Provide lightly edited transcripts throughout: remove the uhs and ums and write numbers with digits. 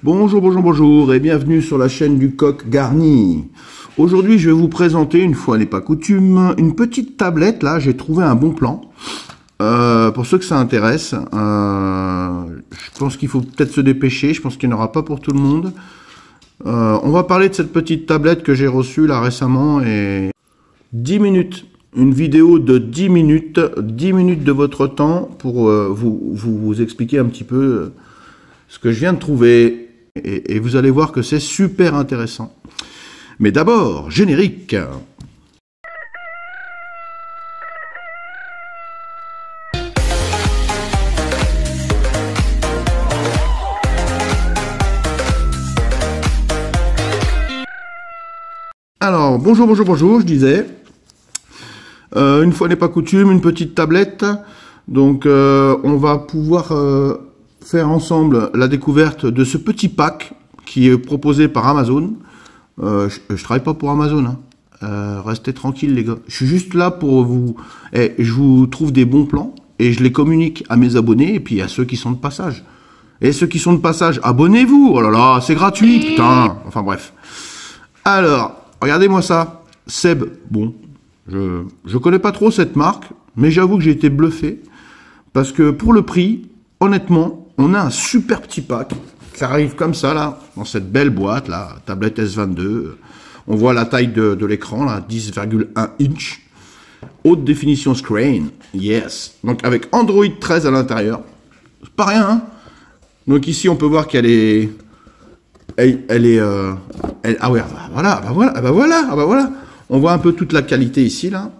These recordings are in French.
Bonjour, bonjour, bonjour et bienvenue sur la chaîne du Coq Garni. Aujourd'hui, je vais vous présenter, une fois n'est pas coutume, une petite tablette. Là, j'ai trouvé un bon plan. Pour ceux que ça intéresse, je pense qu'il faut peut-être se dépêcher. Je pense qu'il n'y en aura pas pour tout le monde. On va parler de cette petite tablette que j'ai reçue là récemment et 10 minutes. Une vidéo de 10 minutes de votre temps pour vous expliquer un petit peu ce que je viens de trouver. Et vous allez voir que c'est super intéressant. Mais d'abord, générique. Alors, bonjour, bonjour, bonjour, je disais. Une fois n'est pas coutume, une petite tablette. Donc, on va pouvoir faire ensemble la découverte de ce petit pack qui est proposé par Amazon. Je travaille pas pour Amazon, hein. Restez tranquilles les gars. Je suis juste là pour vous... je vous trouve des bons plans et je les communique à mes abonnés et puis à ceux qui sont de passage. Et ceux qui sont de passage, abonnez-vous. Oh là là, c'est gratuit, putain. Enfin bref. Alors, regardez-moi ça. Seb, bon, je connais pas trop cette marque, mais j'avoue que j'ai été bluffé parce que pour le prix, honnêtement, on a un super petit pack. Ça arrive comme ça, là, dans cette belle boîte, là, tablette S22. On voit la taille de l'écran, là, 10,1 inch. Haute définition screen, yes. Donc, avec Android 13 à l'intérieur. C'est pas rien, hein. Donc, ici, on peut voir qu'elle est... ah ouais, bah voilà. On voit un peu toute la qualité ici, là.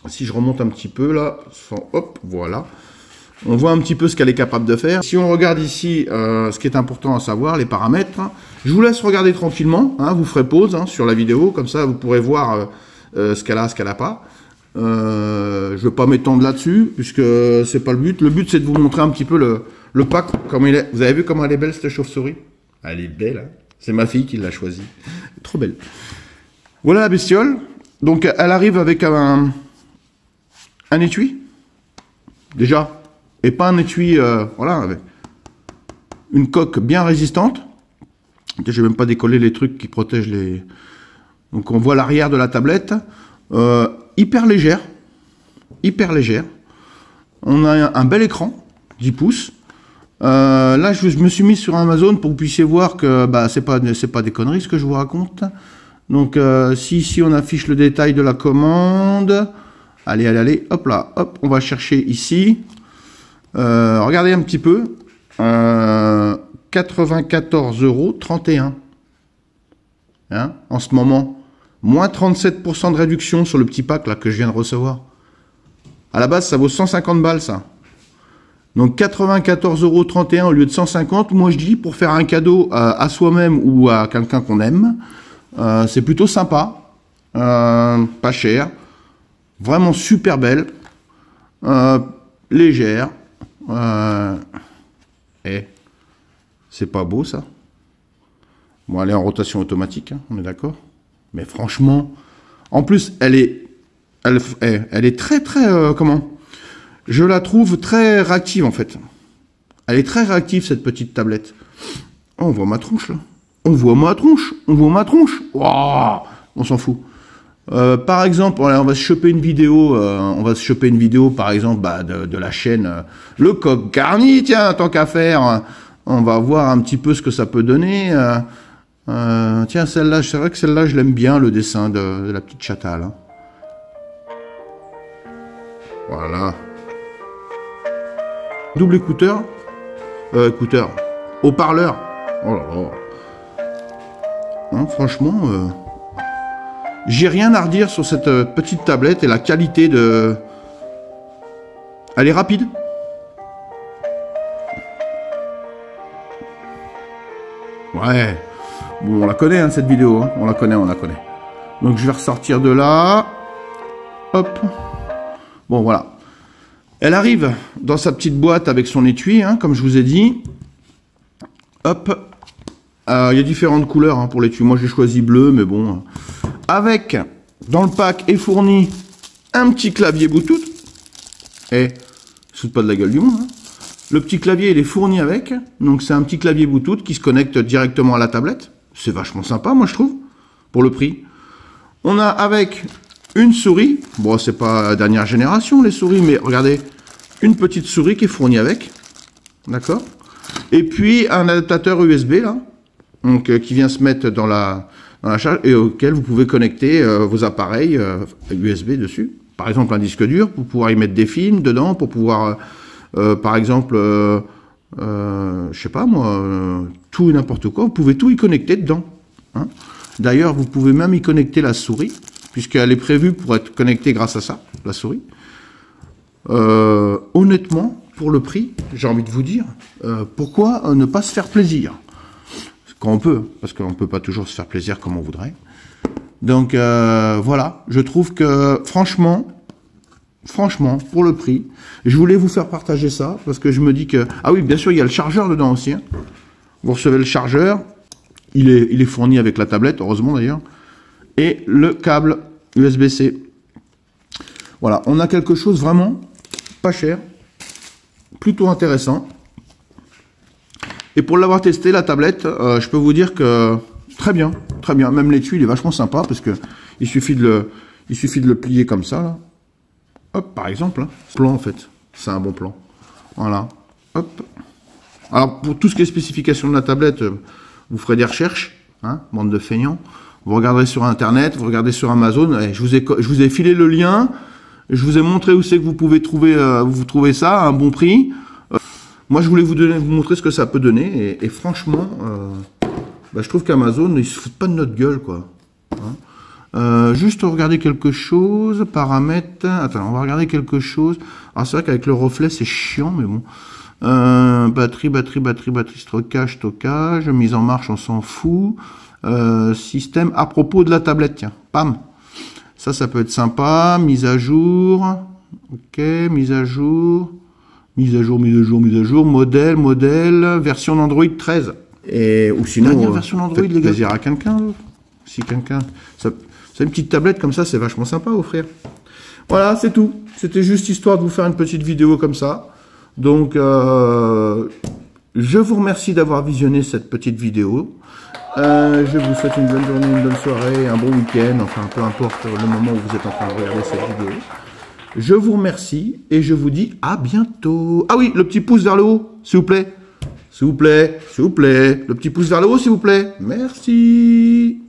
Si je remonte un petit peu, là, hop, voilà. On voit un petit peu ce qu'elle est capable de faire. Si on regarde ici, ce qui est important à savoir, les paramètres, je vous laisse regarder tranquillement, hein, vous ferez pause hein, sur la vidéo, comme ça vous pourrez voir ce qu'elle a, ce qu'elle n'a pas. Je ne vais pas m'étendre là-dessus, puisque c'est pas le but. Le but c'est de vous montrer un petit peu le pack, comme il est. Vous avez vu comment elle est belle cette chauve-souris? Elle est belle, hein. C'est ma fille qui l'a choisie. Trop belle. Voilà la bestiole. Donc elle arrive avec un étui, déjà. Et pas un étui, voilà, avec une coque bien résistante. Je vais même pas décoller les trucs qui protègent les... Donc on voit l'arrière de la tablette. Hyper légère. Hyper légère. On a un bel écran, 10 pouces. Là, je me suis mis sur Amazon pour que vous puissiez voir que bah, c'est pas des conneries ce que je vous raconte. Donc si ici on affiche le détail de la commande. Allez, hop là, hop, on va chercher ici. Regardez un petit peu, 94,31 €, hein, en ce moment, moins 37% de réduction sur le petit pack là que je viens de recevoir. À la base, ça vaut 150 balles ça. Donc 94,31 € au lieu de 150. Moi je dis pour faire un cadeau à soi-même ou à quelqu'un qu'on aime, c'est plutôt sympa, pas cher, vraiment super belle, légère. C'est pas beau ça. Bon, elle est en rotation automatique, hein, on est d'accord. Mais franchement, en plus, elle est très comment? Je la trouve très réactive en fait. Elle est très réactive cette petite tablette. Oh, on voit ma tronche là. On voit ma tronche. Wow, on s'en fout. Par exemple, on va se choper une vidéo, par exemple bah, de la chaîne Le Coq Garni, tiens, tant qu'à faire, on va voir un petit peu ce que ça peut donner. Tiens, celle-là, c'est vrai que celle-là, je l'aime bien, le dessin de la petite chata, là. Voilà. Double écouteur, haut-parleur. Oh là là. Hein, franchement... j'ai rien à redire sur cette petite tablette et la qualité de... Elle est rapide. Ouais. Bon, on la connaît, hein, cette vidéo. Hein. On la connaît. Donc, je vais ressortir de là. Hop. Bon, voilà. Elle arrive dans sa petite boîte avec son étui, hein, comme je vous ai dit. Hop. Il y a différentes couleurs hein, pour l'étui. Moi, j'ai choisi bleu, mais bon... Avec, dans le pack, est fourni un petit clavier Bluetooth. Et, saute pas de la gueule du monde. Hein. Le petit clavier, il est fourni avec. Donc, c'est un petit clavier Bluetooth qui se connecte directement à la tablette. C'est vachement sympa, moi, je trouve, pour le prix. On a avec une souris. Bon, c'est pas dernière génération, les souris, mais regardez, une petite souris qui est fournie avec. D'accord? Et puis, un adaptateur USB, là, donc, qui vient se mettre dans la charge et auquel vous pouvez connecter vos appareils USB dessus. Par exemple, un disque dur, pour pouvoir y mettre des films dedans, pour pouvoir, par exemple, je sais pas moi, tout et n'importe quoi, vous pouvez tout y connecter dedans. Hein. D'ailleurs, vous pouvez même y connecter la souris, puisqu'elle est prévue pour être connectée grâce à ça, la souris. Honnêtement, pour le prix, j'ai envie de vous dire, pourquoi ne pas se faire plaisir? Quand on peut, parce qu'on ne peut pas toujours se faire plaisir comme on voudrait. Donc voilà, je trouve que franchement, pour le prix, je voulais vous faire partager ça, parce que je me dis que... Ah oui, bien sûr, il y a le chargeur dedans aussi. Hein. Vous recevez le chargeur, il est fourni avec la tablette, heureusement d'ailleurs, et le câble USB-C. Voilà, on a quelque chose vraiment pas cher, plutôt intéressant. Et pour l'avoir testé, la tablette, je peux vous dire que très bien. Même l'étui, il est vachement sympa parce que il suffit de le plier comme ça, là. Hop, par exemple, hein. Plan en fait, c'est un bon plan. Voilà, hop. Alors pour tout ce qui est spécification de la tablette, vous ferez des recherches, hein, bande de feignants. Vous regarderez sur Internet, vous regardez sur Amazon. Et je vous ai filé le lien. Je vous ai montré où c'est que vous pouvez trouver, vous trouvez ça à un bon prix. Moi, je voulais vous montrer ce que ça peut donner, et franchement, bah, je trouve qu'Amazon, ils se foutent pas de notre gueule, quoi. Hein. Juste regarder quelque chose, paramètres. Attends, on va regarder quelque chose. Alors c'est vrai qu'avec le reflet, c'est chiant, mais bon. Batterie, stockage, mise en marche, on s'en fout. Système à propos de la tablette, tiens, pam. Ça peut être sympa. Mise à jour. Ok, mise à jour. Modèle, version d'Android 13. Ou sinon, version d'Android, les gars. Plaisir à quelqu'un. Si quelqu'un... C'est une petite tablette comme ça, c'est vachement sympa à offrir. Voilà, c'est tout. C'était juste histoire de vous faire une petite vidéo comme ça. Donc, je vous remercie d'avoir visionné cette petite vidéo. Je vous souhaite une bonne journée, une bonne soirée, un bon week-end. Enfin, peu importe le moment où vous êtes en train de regarder cette vidéo. Je vous remercie et je vous dis à bientôt. Ah oui, le petit pouce vers le haut, s'il vous plaît. S'il vous plaît. Le petit pouce vers le haut, s'il vous plaît. Merci.